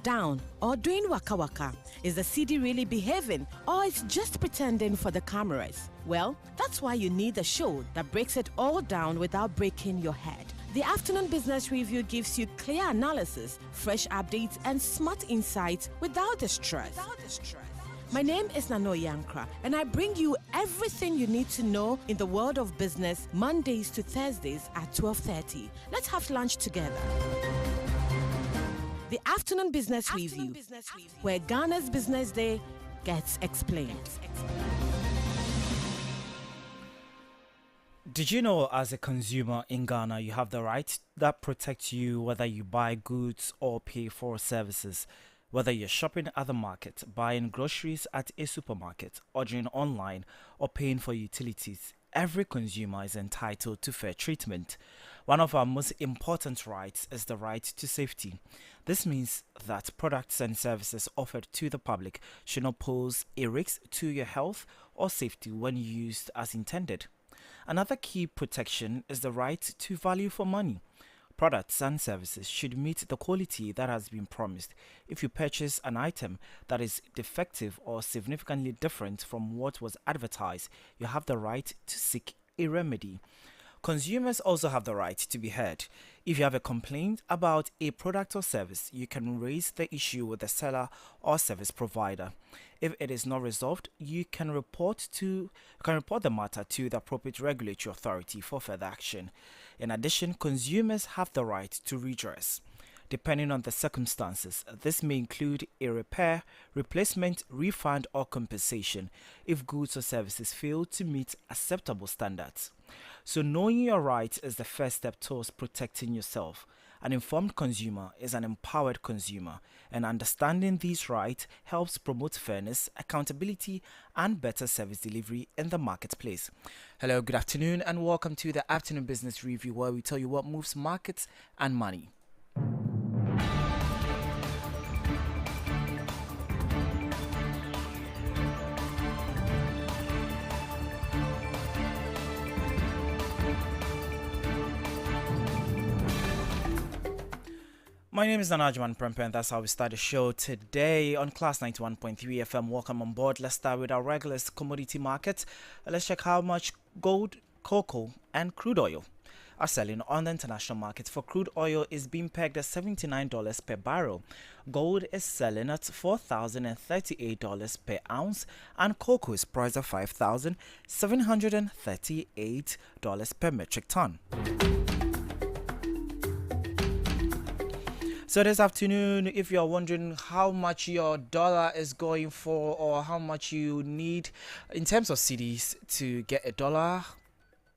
down or doing waka waka? Is the cedi really behaving or it's just pretending for the cameras? Well, that's why you need a show that breaks it all down without breaking your head. The Afternoon Business Review gives you clear analysis, fresh updates, and smart insights without the stress. My name is Nano Yankra, and I bring you everything you need to know in the world of business Mondays to Thursdays at 12:30. Let's have lunch together. The Afternoon Business Review, where Ghana's Business Day gets explained. Did you know, as a consumer in Ghana, you have the right that protects you whether you buy goods or pay for services? Whether you're shopping at the market, buying groceries at a supermarket, ordering online, or paying for utilities, every consumer is entitled to fair treatment. One of our most important rights is the right to safety. This means that products and services offered to the public should not pose a risk to your health or safety when used as intended. Another key protection is the right to value for money. Products and services should meet the quality that has been promised. If you purchase an item that is defective or significantly different from what was advertised, you have the right to seek a remedy. Consumers also have the right to be heard. If you have a complaint about a product or service, you can raise the issue with the seller or service provider. If it is not resolved, you can report the matter to the appropriate regulatory authority for further action. In addition, consumers have the right to redress. Depending on the circumstances, this may include a repair, replacement, refund, or compensation if goods or services fail to meet acceptable standards. So knowing your rights is the first step towards protecting yourself. An informed consumer is an empowered consumer, and understanding these rights helps promote fairness, accountability, and better service delivery in the marketplace. Hello, good afternoon, and welcome to the Afternoon Business Review, where we tell you what moves markets and money. My name is Agyemang Prempeh, and that's how we start the show today on Class 91.3 FM. Welcome on board. Let's start with our regular commodity market. Let's check how much gold, cocoa, and crude oil are selling on the international market. For crude oil is being pegged at $79 per barrel. Gold is selling at $4,038 per ounce, and cocoa is priced at $5,738 per metric ton. So this afternoon, if you're wondering how much your dollar is going for or how much you need in terms of cedis to get a dollar,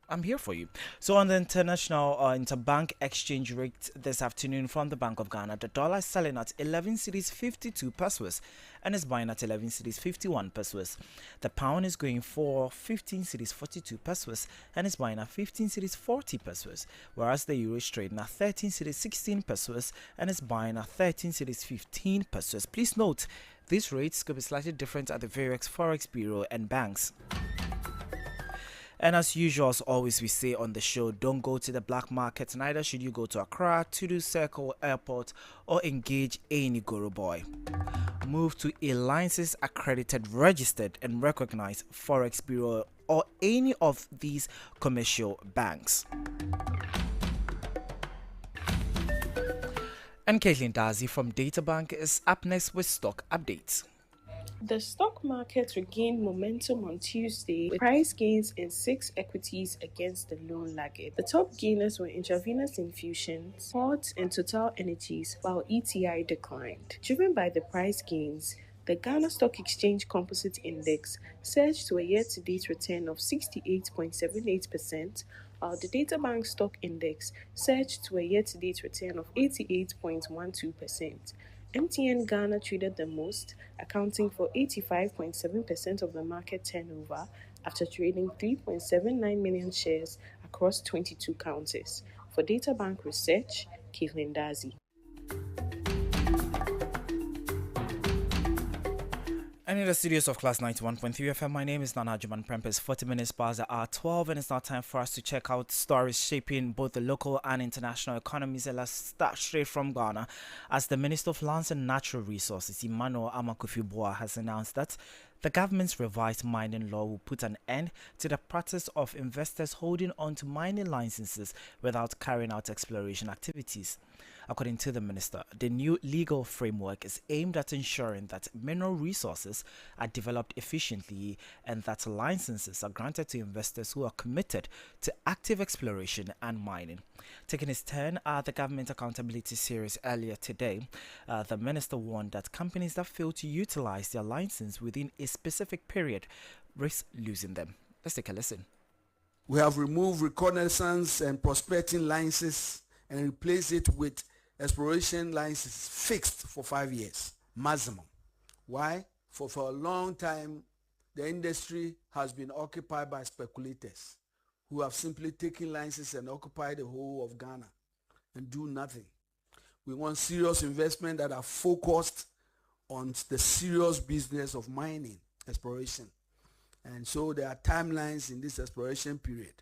I'm here for you. So on the international interbank exchange rate this afternoon from the Bank of Ghana, the dollar is selling at 11 cedis 52 pesos and is buying at 11 cedis 51 pesos. The pound is going for 15 cedis 42 pesos and is buying at 15 cedis 40 pesos, whereas the euro is trading at 13 cedis 16 pesos and is buying at 13 cedis 15 pesos. Please note, these rates could be slightly different at the various forex bureau and banks. And as usual, as always, we say on the show, don't go to the black market. Neither should you go to Accra, Tudu Circle Airport, or engage any guru boy. Move to a licensed, accredited, registered, and recognized forex bureau or any of these commercial banks. And Caitlin Dazi from Databank is up next with stock updates. The stock market regained momentum on Tuesday with price gains in 6 equities against the lone laggard. The top gainers were intravenous infusions, Port and Total Energies, while ETI declined. Driven by the price gains, the Ghana Stock Exchange Composite Index surged to a year-to-date return of 68.78%, while the Databank Stock Index surged to a year-to-date return of 88.12%. MTN Ghana traded the most, accounting for 85.7% of the market turnover after trading 3.79 million shares across 22 counters. For Databank Research, Caitlin Dazi. And in the studios of Class 91.3 FM, my name is Agyemang Prempeh. It's 40 minutes past the hour 12, and it's now time for us to check out stories shaping both the local and international economies. And let's start straight from Ghana, as the Minister of Lands and Natural Resources, Emmanuel Amakofi-Boa, has announced that the government's revised mining law will put an end to the practice of investors holding on to mining licenses without carrying out exploration activities. According to the minister, the new legal framework is aimed at ensuring that mineral resources are developed efficiently and that licenses are granted to investors who are committed to active exploration and mining. Taking his turn at the Government Accountability Series earlier today, the minister warned that companies that fail to utilize their license within a specific period risk losing them. Let's take a listen. We have removed reconnaissance and prospecting licenses and replaced it with exploration licenses fixed for 5 years maximum. Why? For a long time, the industry has been occupied by speculators who have simply taken licenses and occupied the whole of Ghana and do nothing. We want serious investment that are focused on the serious business of mining, exploration. And so there are timelines in this exploration period.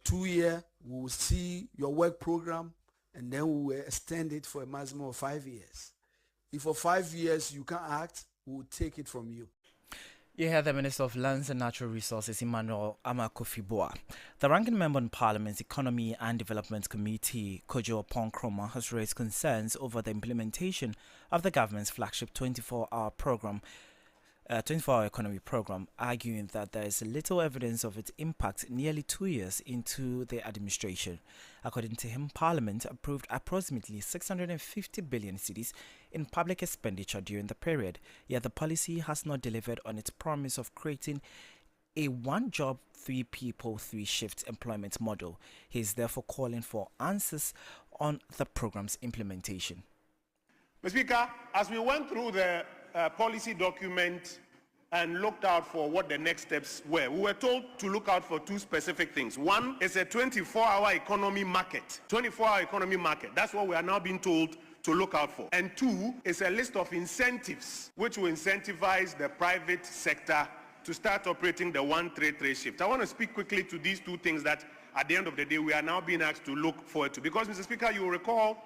2 year, we will see your work program, and then we will extend it for a maximum of 5 years. If for 5 years you can't act, we will take it from you. You hear the Minister of Lands and Natural Resources, Emmanuel Amakofi-Boa. The ranking member in Parliament's Economy and Development Committee, Kojo Oponkroma, has raised concerns over the implementation of the government's flagship 24-hour program, 24-hour economy program, arguing that there is little evidence of its impact nearly 2 years into the administration. According to him, Parliament approved approximately 650 billion cedis in public expenditure during the period, yet the policy has not delivered on its promise of creating a one job, three people, three shifts employment model. He is therefore calling for answers on the program's implementation. Mr. Speaker, as we went through the policy document and looked out for what the next steps were, we were told to look out for two specific things. One is a 24-hour economy market. 24-hour economy market. That's what we are now being told to look out for. And two is a list of incentives which will incentivize the private sector to start operating the 133 shift. I want to speak quickly to these two things that at the end of the day we are now being asked to look forward to. Because, Mr. Speaker, you will recall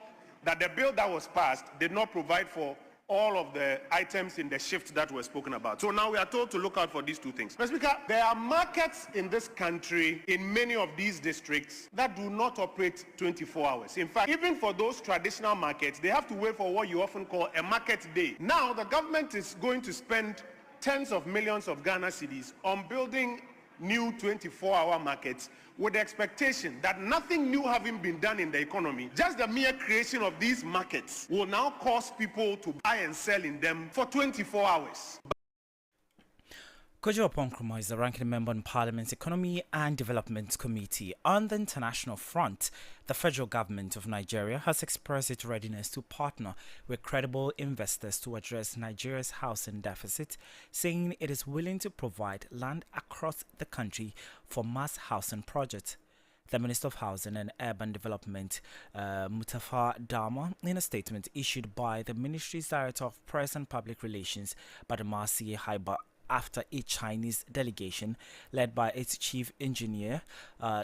that the bill that was passed did not provide for all of the items in the shift that were spoken about. So now we are told to look out for these two things. Mr. Speaker, there are markets in this country, in many of these districts, that do not operate 24 hours. In fact, even for those traditional markets, they have to wait for what you often call a market day. Now, the government is going to spend tens of millions of Ghana cedis on building new 24-hour markets with the expectation that nothing new having been done in the economy, just the mere creation of these markets will now cause people to buy and sell in them for 24 hours. Kojo Oponkroma is the ranking member in Parliament's Economy and Development Committee. On the international front, the federal government of Nigeria has expressed its readiness to partner with credible investors to address Nigeria's housing deficit, saying it is willing to provide land across the country for mass housing projects. The Minister of Housing and Urban Development, Mutafa Dama, in a statement issued by the Ministry's Director of Press and Public Relations, Badamasi Haiba, after a Chinese delegation led by its chief engineer,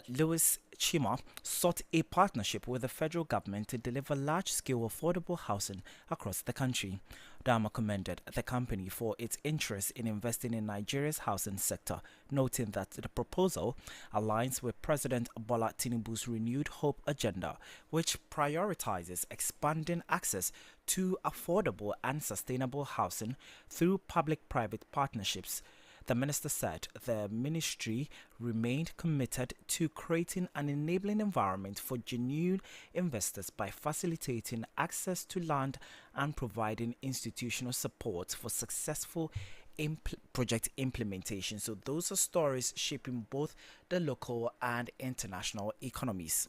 Louis Chima, sought a partnership with the federal government to deliver large-scale affordable housing across the country. Dama commended the company for its interest in investing in Nigeria's housing sector, noting that the proposal aligns with President Bola Tinubu's renewed hope agenda, which prioritizes expanding access to affordable and sustainable housing through public-private partnerships. The minister said the ministry remained committed to creating an enabling environment for genuine investors by facilitating access to land and providing institutional support for successful project implementation. So those are stories shaping both the local and international economies.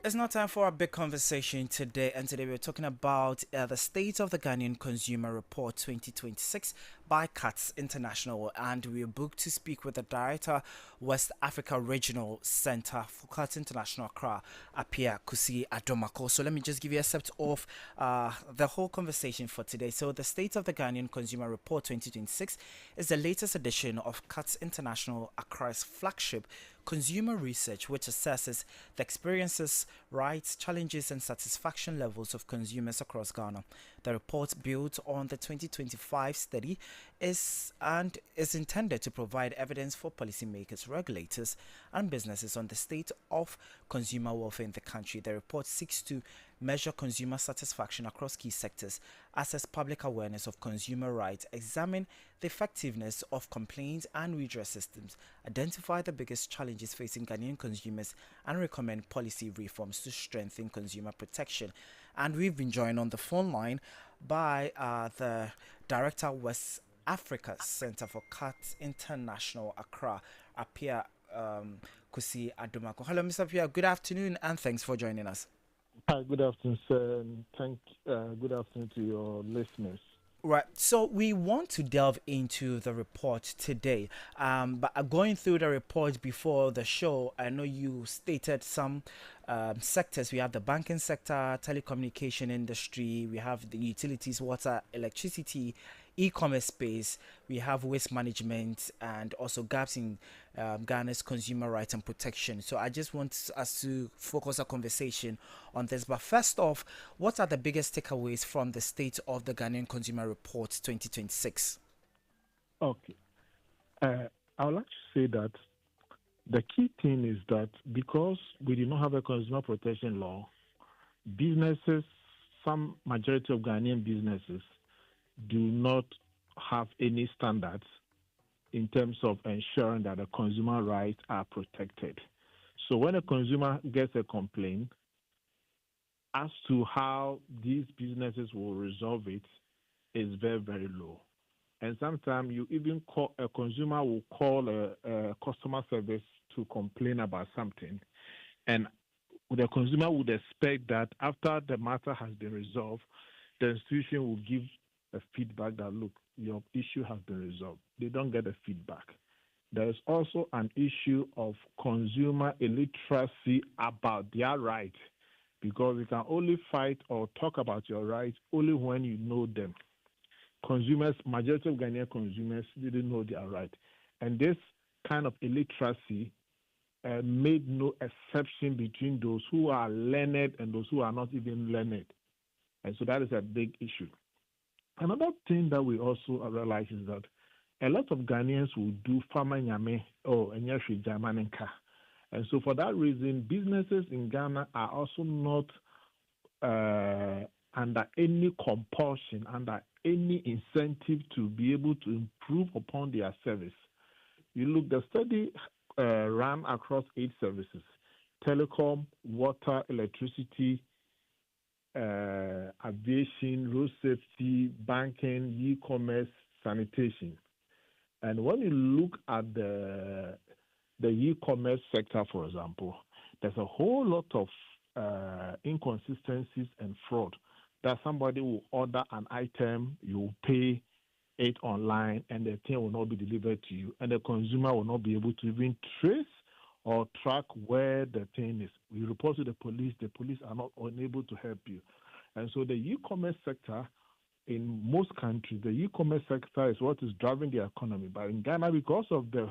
It's now time for a big conversation today, and today we're talking about the State of the Ghanaian Consumer Report 2026 by CATS International, and we're booked to speak with the Director, West Africa Regional Center for CATS International Accra, Apia Kusi Adomako. So let me just give you a set of the whole conversation for today. So the State of the Ghanaian Consumer Report 2026 is the latest edition of CATS International Accra's flagship consumer research, which assesses the experiences, rights, challenges, and satisfaction levels of consumers across Ghana. The report, built on the 2025 study, is intended to provide evidence for policymakers, regulators, and businesses on the state of consumer welfare in the country. The report seeks to measure consumer satisfaction across key sectors, assess public awareness of consumer rights, examine the effectiveness of complaints and redress systems, identify the biggest challenges facing Ghanaian consumers, and recommend policy reforms to strengthen consumer protection. And we've been joined on the phone line by the Director, West Africa Center for CATS International, Accra, Apia Kusi Adomako. Hello, Mr. Apia. Good afternoon, and thanks for joining us. Hi, good afternoon, sir. And good afternoon to your listeners. Right, so we want to delve into the report today, but going through the report before the show, I know you stated some sectors. We have the banking sector, telecommunication industry, we have the utilities, water, electricity, e-commerce space, we have waste management, and also gaps in Ghana's consumer rights and protection. So I just want us to focus our conversation on this. But first off, what are the biggest takeaways from the State of the Ghanaian Consumer Report 2026? Okay. I would like to say that the key thing is that because we do not have a consumer protection law, businesses, some majority of Ghanaian businesses do not have any standards in terms of ensuring that the consumer rights are protected. So when a consumer gets a complaint, as to how these businesses will resolve it is very, very low. And sometimes you even call a consumer will call a customer service to complain about something, and the consumer would expect that after the matter has been resolved, the institution will give a feedback that, look, your issue has been resolved. They don't get a feedback. There is also an issue of consumer illiteracy about their rights, because you can only fight or talk about your rights only when you know them. Consumers, majority of Ghanaian consumers didn't know their right. And this kind of illiteracy made no exception between those who are learned and those who are not even learned. And so that is a big issue. Another thing that we also realize is that a lot of Ghanaians will do farmer nyame or enyashi jamanenka. And so for that reason, businesses in Ghana are also not under any compulsion, under any incentive to be able to improve upon their service. You look, the study ran across 8 services: telecom, water, electricity, aviation, road safety, banking, e-commerce, sanitation. And when you look at the e-commerce sector, for example, there's a whole lot of inconsistencies and fraud. That somebody will order an item, you will pay it online, and the thing will not be delivered to you, and the consumer will not be able to even trace or track where the thing is. You report to the police are not unable to help you. And so the e-commerce sector, in most countries, the e-commerce sector is what is driving the economy. But in Ghana, because of the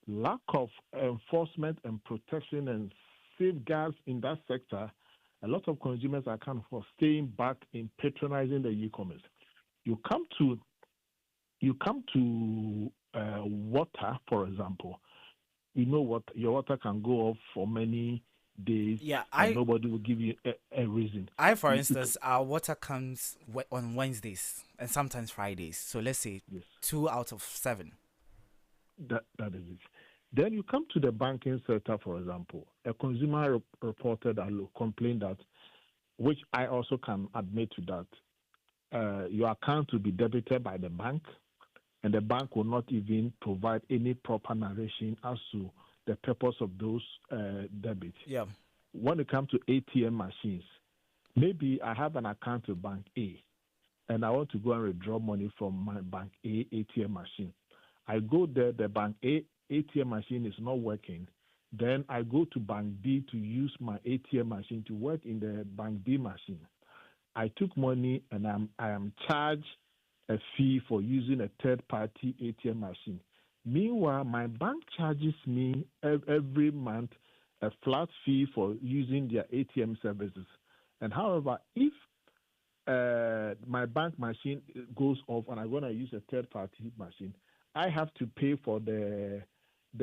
lack of enforcement and protection and safeguards in that sector, a lot of consumers are kind of staying back in patronizing the e-commerce. You come to water, for example. You know what, your water can go off for many days. Yeah, and nobody will give you a reason. For instance, our water comes on Wednesdays and sometimes Fridays. So let's say Yes. 2 out of 7. That is it. Then you come to the banking sector, for example. A consumer reported a complaint that, which I also can admit to that, your account will be debited by the bank, and the bank will not even provide any proper narration as to the purpose of those debits. Yeah. When it comes to ATM machines, maybe I have an account with Bank A, and I want to go and withdraw money from my bank A ATM machine. I go there, the bank A ATM machine is not working. Then I go to bank B to use my ATM machine to work in the bank B machine. I took money and I am charged a fee for using a third-party ATM machine. Meanwhile, my bank charges me every month a flat fee for using their ATM services. And however, if my bank machine goes off and I'm going to use a third-party machine, I have to pay for the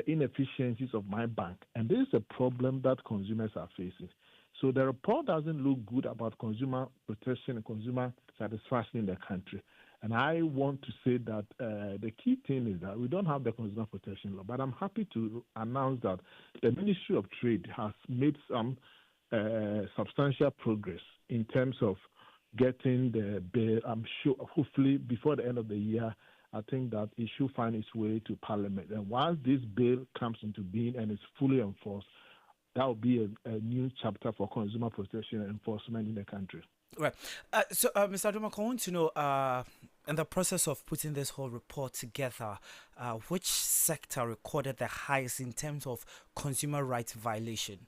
inefficiencies of my bank. And this is a problem that consumers are facing. So the report doesn't look good about consumer protection and consumer satisfaction in the country. And I want to say that the key thing is that we don't have the consumer protection law. But I'm happy to announce that the Ministry of Trade has made some substantial progress in terms of getting the bill. I'm sure, hopefully, before the end of the year, I think that it should find its way to Parliament. And once this bill comes into being and is fully enforced, that will be a new chapter for consumer protection and enforcement in the country. Right. So, Mr. Agyemang, I want to know, in the process of putting this whole report together, which sector recorded the highest in terms of consumer rights violation?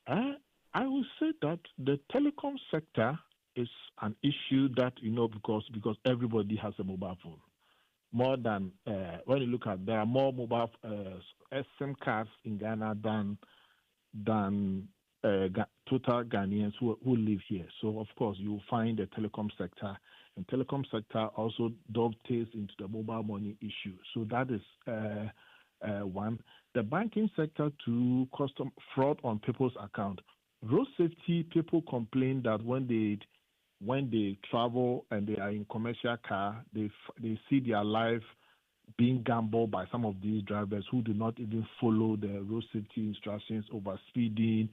I would say that the telecom sector is an issue that, because everybody has a mobile phone. More than, when you look at, there are more mobile SIM cards in Ghana than total Ghanaians who live here. So, of course, you will find the telecom sector. And telecom sector also dovetails into the mobile money issue. So that is one. The banking sector, to custom fraud on people's account. Road safety, people complain that when they travel and they are in commercial car, they see their life being gambled by some of these drivers who do not even follow the road safety instructions, over speeding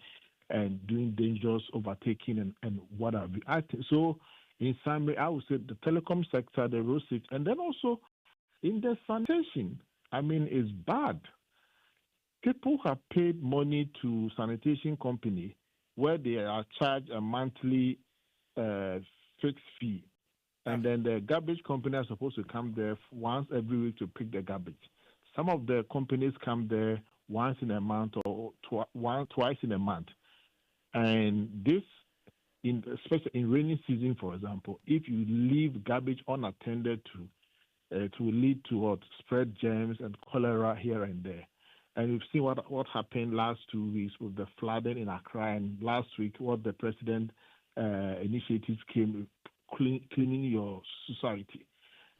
and doing dangerous overtaking and whatever. So, in summary, I would say the telecom sector, the road safety, and then also in the sanitation, it's bad. People have paid money to sanitation company where they are charged a monthly fixed fee. And then the garbage company are supposed to come there once every week to pick the garbage. Some of the companies come there once in a month or twice in a month. And this, especially in rainy season, for example, if you leave garbage unattended to, it will lead to spread germs and cholera here and there. And we've seen what happened last 2 weeks with the flooding in Accra, and last week what the president initiatives came cleaning your society.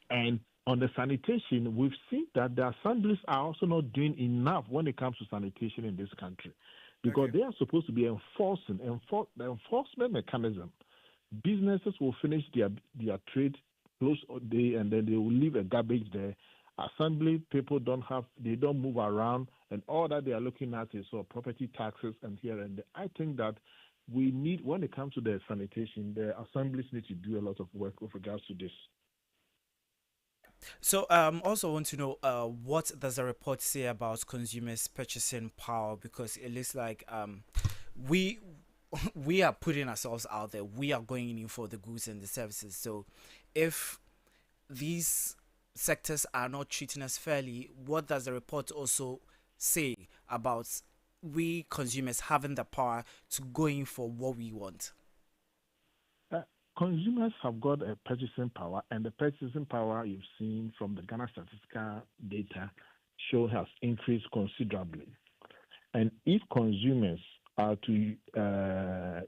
And on the sanitation, we've seen that the assemblies are also not doing enough when it comes to sanitation in this country, because they are supposed to be enforcing the enforcement mechanism. Businesses will finish their trade close all day, and then they will leave a garbage there. Assembly people don't move around, and all that they are looking at is property taxes and here and there. I think that we need, when it comes to the sanitation, the assemblies need to do a lot of work with regards to this. So, also want to know, what does the report say about consumers' purchasing power? Because it looks like we are putting ourselves out there. We are going in for the goods and the services. So, if these sectors are not treating us fairly, what does the report also say about we consumers having the power to go in for what we want? Consumers have got a purchasing power, and the purchasing power you've seen from the Ghana statistical data show has increased considerably. And if consumers are to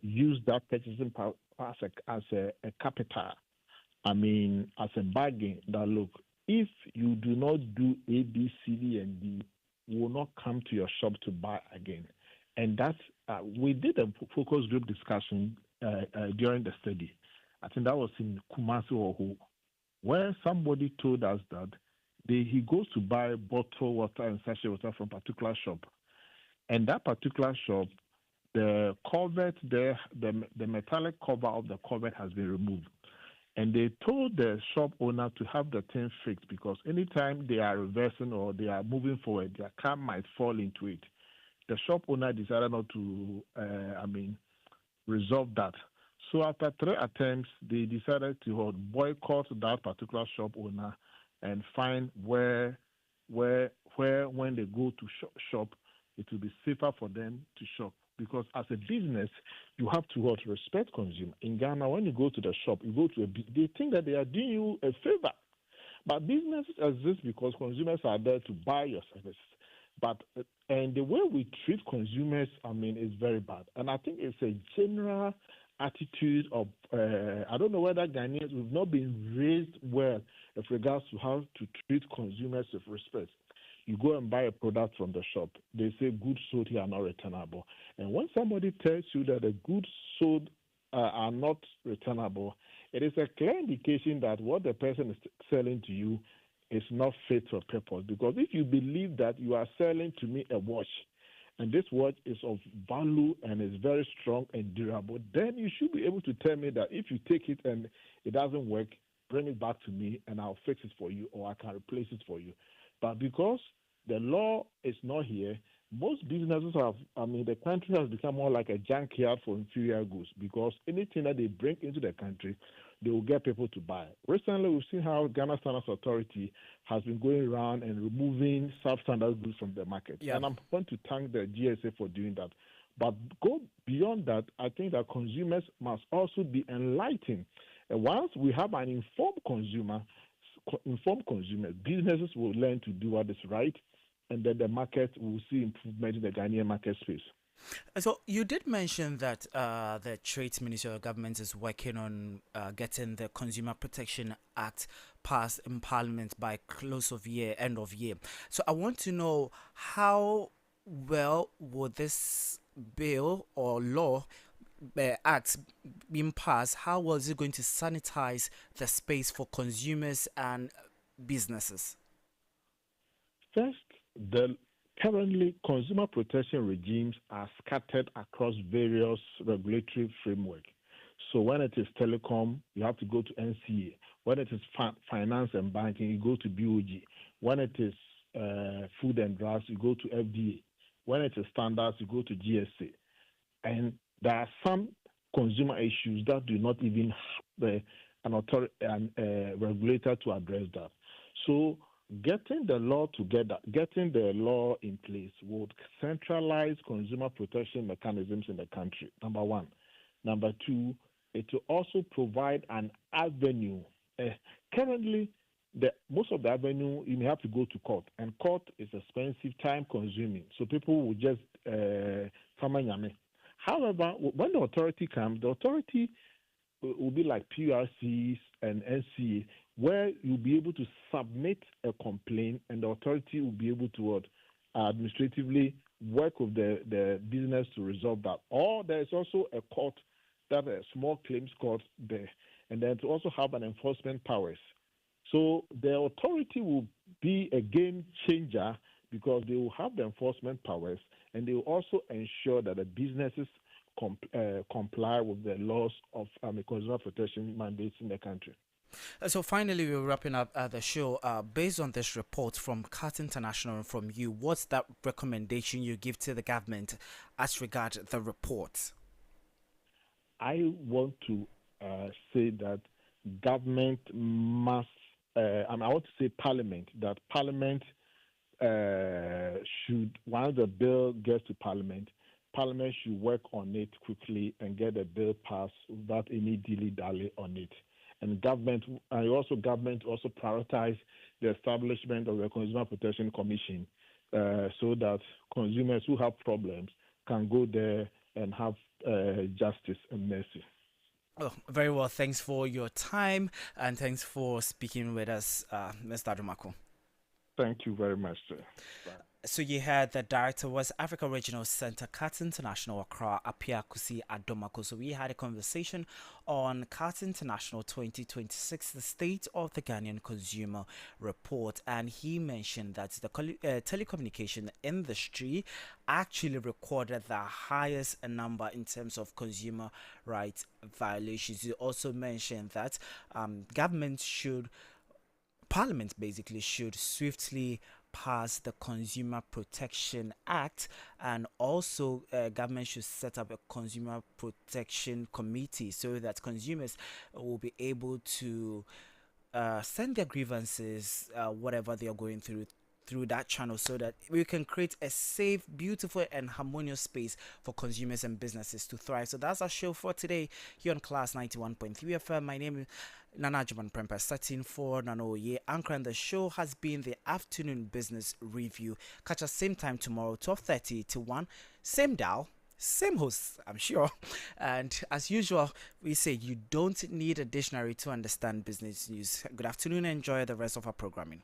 use that purchasing power as a capital, as a bargain, that look, if you do not do A, B, C, D, and D, you will not come to your shop to buy again. And that's, we did a focus group discussion during the study. I think that was in Kumasi or where somebody told us that he goes to buy bottled water and sachet water from a particular shop. And that particular shop, the cuvette there, the metallic cover of the cuvette has been removed. And they told the shop owner to have the thing fixed, because anytime they are reversing or they are moving forward, their car might fall into it. The shop owner decided not to, resolve that. So after 3 attempts, they decided to boycott that particular shop owner and find where when they go to shop, it will be safer for them to shop. Because as a business, you have to respect consumer. In Ghana, when you go to the shop, you go to they think that they are doing you a favor. But businesses exist because consumers are there to buy your services. But and the way we treat consumers, is very bad. And I think it's a general attitude of I don't know whether Ghanaians have not been raised well with regards to how to treat consumers with respect. You go and buy a product from the shop. They say goods sold here are not returnable. And when somebody tells you that the goods sold are not returnable, it is a clear indication that what the person is selling to you is not fit for purpose. Because if you believe that you are selling to me a watch, and this watch is of value and is very strong and durable, then you should be able to tell me that if you take it and it doesn't work, bring it back to me and I'll fix it for you or I can replace it for you. But because the law is not here, most businesses the country has become more like a junkyard for inferior goods because anything that they bring into the country, they will get people to buy. Recently, we've seen how Ghana Standards Authority has been going around and removing substandard goods from the market. Yeah. And I'm going to thank the GSA for doing that. But go beyond that, I think that consumers must also be enlightened. And once we have an informed consumers, businesses will learn to do what is right, and then the market will see improvement in the Ghanaian market space. So you did mention that the Trade Ministry of Government is working on getting the Consumer Protection Act passed in Parliament by end of year. So I want to know how well would this bill or law act being passed, how was it going to sanitize the space for consumers and businesses? First, currently, consumer protection regimes are scattered across various regulatory frameworks. So when it is telecom, you have to go to NCA. When it is finance and banking, you go to BOG. When it is food and drugs, you go to FDA. When it is standards, you go to GSA. And there are some consumer issues that do not even have an authority and regulator to address that. So getting the law together, getting the law in place would centralize consumer protection mechanisms in the country, number one. Number two, it will also provide an avenue. Currently, most of the avenue, you may have to go to court, and court is expensive, time-consuming. So people will just However, when the authority comes, the authority will be like PRCs and NCA, where you'll be able to submit a complaint and the authority will be able to administratively work with the business to resolve that. Or there's also a court, that a small claims court there, and then to also have an enforcement powers. So the authority will be a game changer because they will have the enforcement powers and they will also ensure that the businesses comply with the laws of consumer protection mandates in the country. So finally, we're wrapping up the show. Based on this report from CAT International and from you, what's that recommendation you give to the government as regards the report? I want to say that government must, I want to say Parliament, that Parliament should, once the bill gets to Parliament should work on it quickly and get the bill passed without any dilly-dally on it. And government also prioritize the establishment of the Consumer Protection Commission so that consumers who have problems can go there and have justice and mercy. Oh, very well. Thanks for your time and thanks for speaking with us, Mr. Adomako. Thank you very much, sir. Bye. So you heard the director was Africa Regional Center, CAT International, Accra, Apia Kusi Adomako. So we had a conversation on CAT International 2026, the State of the Ghanaian Consumer Report. And he mentioned that the telecommunication industry actually recorded the highest number in terms of consumer rights violations. He also mentioned that Parliament basically should swiftly pass the Consumer Protection Act, and also government should set up a consumer protection committee so that consumers will be able to send their grievances, whatever they are going through that channel, so that we can create a safe, beautiful, and harmonious space for consumers and businesses to thrive. So that's our show for today here on Class 91.3 FM. My name is Agyemang Prempeh, sitting for Nanoye. Anchoring the show has been the Afternoon Business Review. Catch us same time tomorrow, 12:30 to 1. Same dial, same host, I'm sure. And as usual, we say you don't need a dictionary to understand business news. Good afternoon and enjoy the rest of our programming.